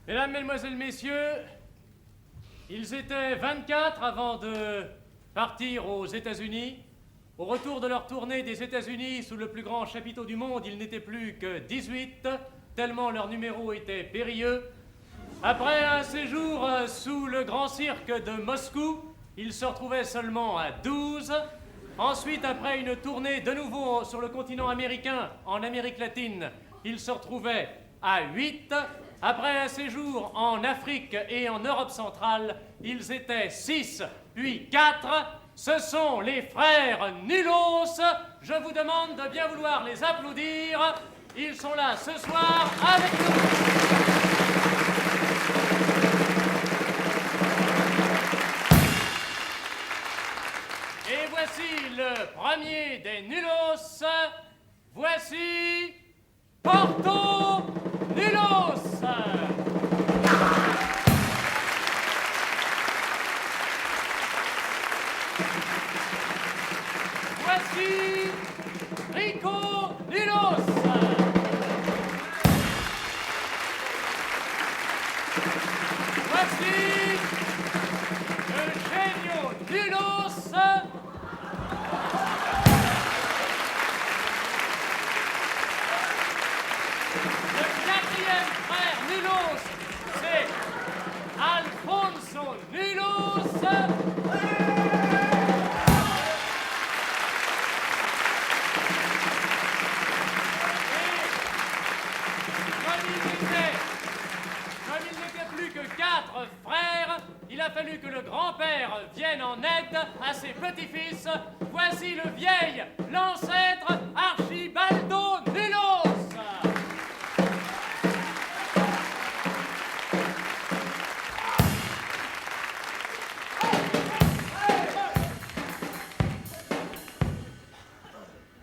Mesdames, Mesdemoiselles, Messieurs, ils étaient 24 avant de partir aux États-Unis. Au retour de leur tournée des États-Unis sous le plus grand chapiteau du monde, ils n'étaient plus que 18, tellement leur numéro était périlleux. Après un séjour sous le grand cirque de Moscou, ils se retrouvaient seulement à 12. Ensuite, après une tournée de nouveau sur le continent américain, en Amérique latine, ils se retrouvaient à 8. Après un séjour en Afrique et en Europe centrale, ils étaient 6, puis 4. Ce sont les frères Nulos. Je vous demande de bien vouloir les applaudir. Ils sont là ce soir avec nous. Et voici le premier des Nulos. Voici Porto Nulos. Voici Rico Nulos. Voici Eugenio Nulos. Le quatrième frère Nulos, c'est Alfonso Nulos. Comme il n'était plus que 4 frères, il a fallu que le grand-père vienne en aide à ses petits-fils. Voici le vieil, l'ancêtre Archibaldo Nulos.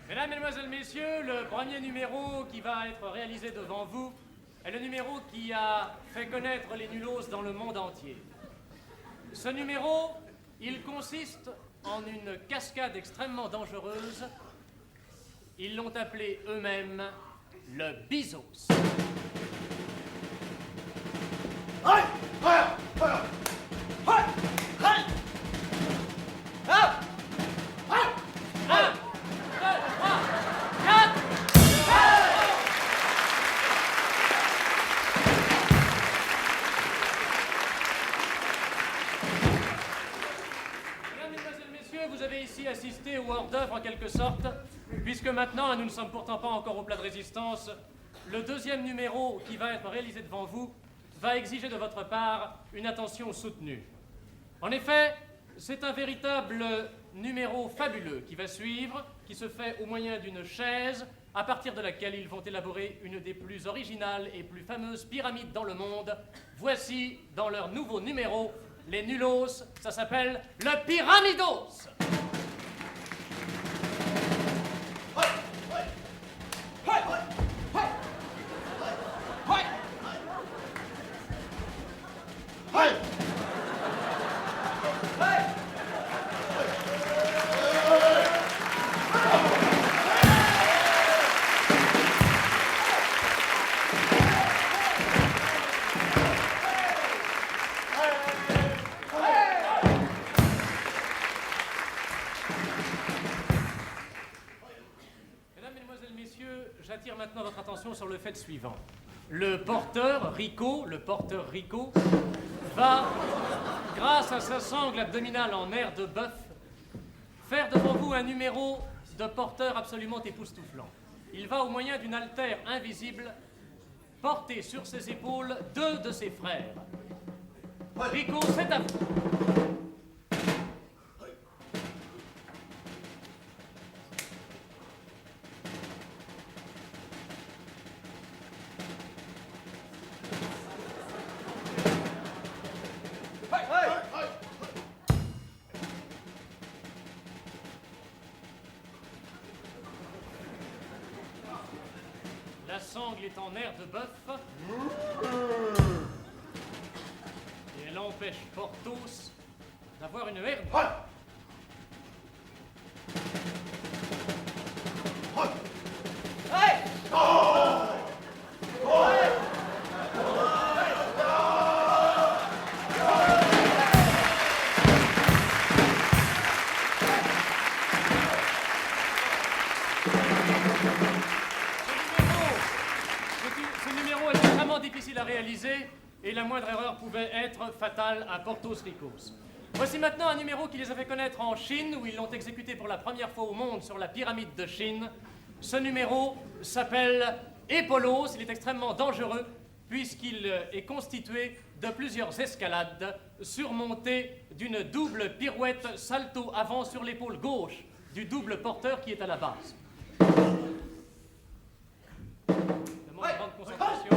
Mesdames, Mesdemoiselles, Messieurs, le premier numéro qui va être réalisé devant vous est le numéro qui a fait connaître les Nulos dans le monde entier. Ce numéro, il consiste en une cascade extrêmement dangereuse. Ils l'ont appelé eux-mêmes le Bizos. Assister au hors-d'œuvre en quelque sorte, puisque maintenant, nous ne sommes pourtant pas encore au plat de résistance, le deuxième numéro qui va être réalisé devant vous va exiger de votre part une attention soutenue. En effet, c'est un véritable numéro fabuleux qui va suivre, qui se fait au moyen d'une chaise, à partir de laquelle ils vont élaborer une des plus originales et plus fameuses pyramides dans le monde. Voici, dans leur nouveau numéro, les Nulos, ça s'appelle le Pyramidos. J'attire maintenant votre attention sur le fait suivant. Le porteur Rico, va, grâce à sa sangle abdominale en air de bœuf, faire devant vous un numéro de porteur absolument époustouflant. Il va, au moyen d'une haltère invisible, porter sur ses épaules 2 de ses frères. Rico, c'est à vous. La sangle est en air de bœuf et elle empêche Porthos d'avoir une hernie. difficile à réaliser et la moindre erreur pouvait être fatale à Porthos Ricos. Voici maintenant un numéro qui les a fait connaître en Chine, où ils l'ont exécuté pour la première fois au monde sur la pyramide de Chine. Ce numéro s'appelle Epaulos. Il est extrêmement dangereux puisqu'il est constitué de plusieurs escalades surmontées d'une double pirouette salto avant sur l'épaule gauche du double porteur qui est à la base. Demande de grande concentration.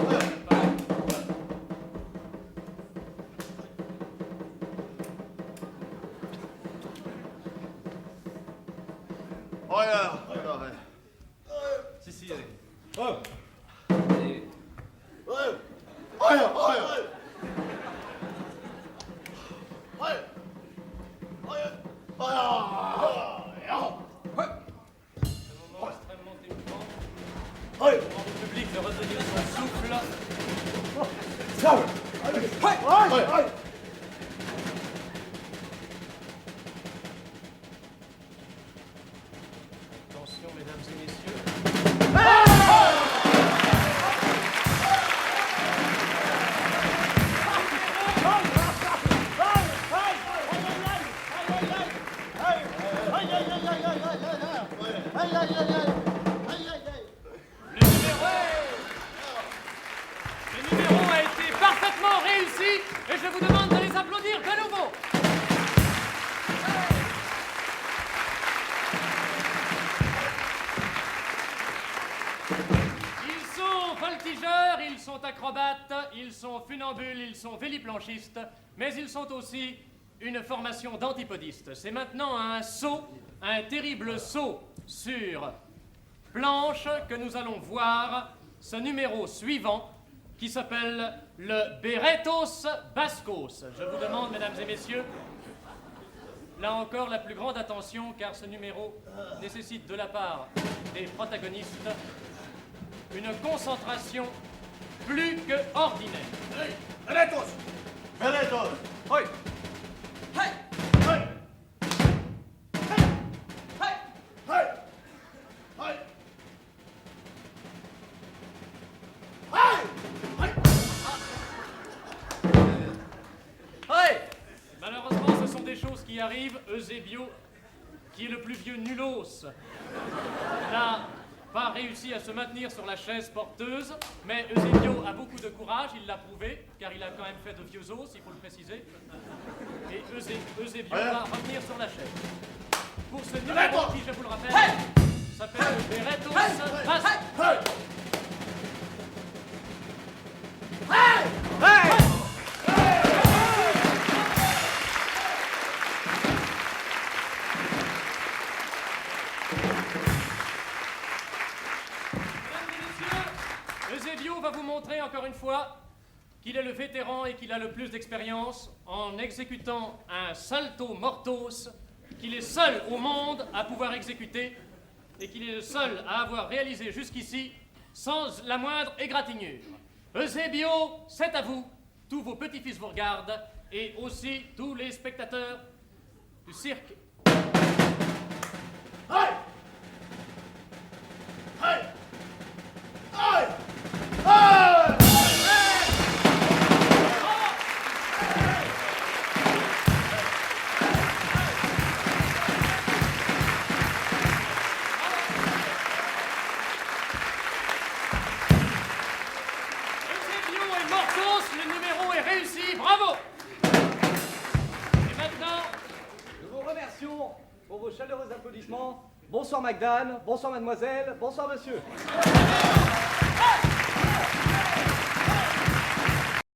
Si, allez. Oh. Le public de retenir son souffle. Attention, mesdames et messieurs. Le numéro a été parfaitement réussi et je vous demande de les applaudir de nouveau. Ils sont voltigeurs, ils sont acrobates, ils sont funambules, ils sont véliplanchistes, mais ils sont aussi une formation d'antipodistes. C'est maintenant un saut, un terrible saut sur planche que nous allons voir ce numéro suivant qui s'appelle le Berretos Bascos. Je vous demande, mesdames et messieurs, là encore la plus grande attention car ce numéro nécessite de la part des protagonistes une concentration plus que ordinaire. Berretos! Berretos! Hoi! Hey! Hey! Hey! Hey! Hey! Hey! Malheureusement, ce sont des choses qui arrivent. Eusebio, qui est le plus vieux nulos, n'a pas réussi à se maintenir sur la chaise porteuse, mais Eusebio a beaucoup de courage, il l'a prouvé, car il a quand même fait de vieux os, il faut le préciser. Et Eusebio va revenir sur la chaise. Pour ce numéro qui, je vous le rappelle, s'appelle le Berretos Bascos. Eusebio va vous montrer encore une fois qu'il est le vétéran et qu'il a le plus d'expérience en exécutant un salto mortos qu'il est seul au monde à pouvoir exécuter et qu'il est le seul à avoir réalisé jusqu'ici sans la moindre égratignure. Eusebio, c'est à vous. Tous vos petits-fils vous regardent et aussi tous les spectateurs du cirque. Hey! Hey! Hey! Hey! Eusebio et Mortos, le numéro est réussi, bravo! Et maintenant, Nous vous remercions pour vos chaleureux applaudissements. Bonsoir Magdane, bonsoir mademoiselle, bonsoir monsieur.